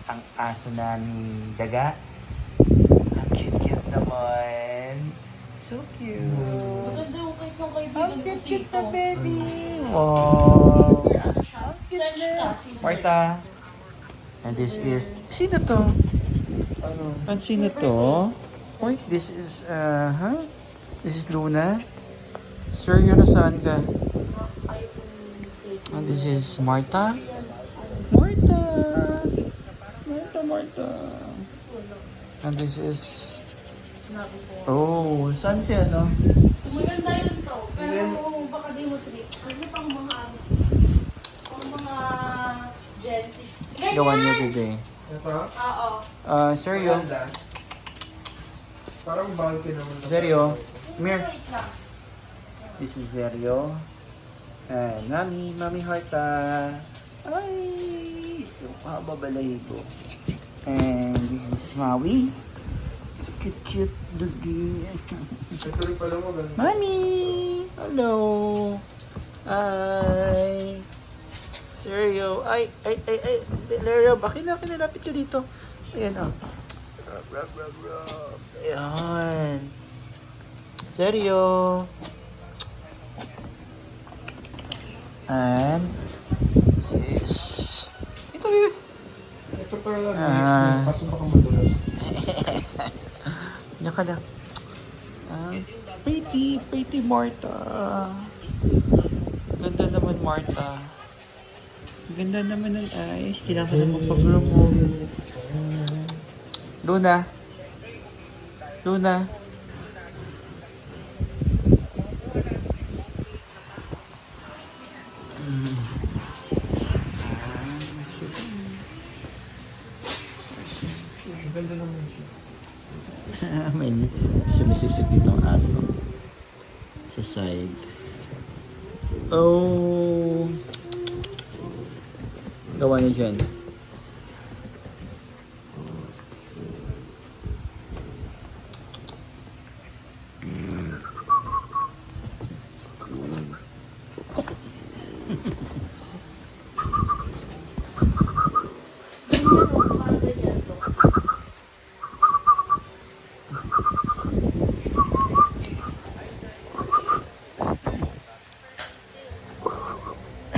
ang aso namin daga. Ang cute-cute naman. So cute. Maganda yung guys ng kaibigan Ang ko cute-cute dito. na baby. Wow. Search ka. Sino Marta. And this is... Sino to? Ano? And sino to? Uy, this is... huh? This is Luna. Sir, yun nasaan ka? And this is Marta. Marta! Marta. And this is... Oh, saan siya, no? Maganda yun to. Pero baka di mo trip. Kasi pang mga Gen Z. The one you today. Ito? Oo. Sir, yun. Maganda. Parang bulky naman. Seryo? Come here. Wait lang. This is Seryo. And Mami Harta. Ay, so balahibo. And this is Maui. So cute dugi. Ito rin pala mo ganda. Mami! Hello! Hi! Seryo. Ay! Seryo, bakit na kinalapit ka dito? Ayan, oh. Rub. Ayan. Seryo. And this is... Ito rin. Ito pala. Ah. Kaso baka madulas. Yan ka lang. Pretty Marta. Ganda naman Marta. Ganda naman ng eyes. Kailangan ka na magpag-groom mo. Luna. Ganda naman siya. May sumisisip dito ang aso. Sa side. Oh. Gawa niya dyan.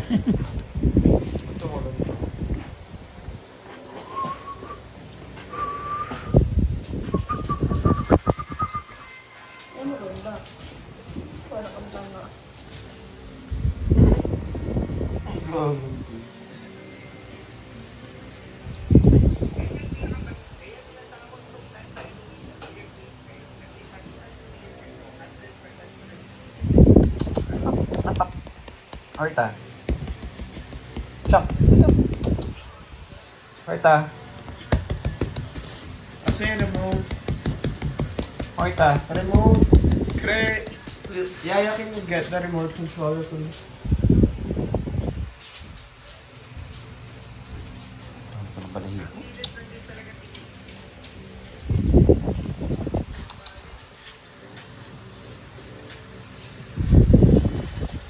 Ito maganda. Ay, maganda. Para kang tanga. Harta. Chak, dito. Harta. Kasi remote. Harta. Remote. Yaya, can you get the remote controller please? Ano pala balahibo?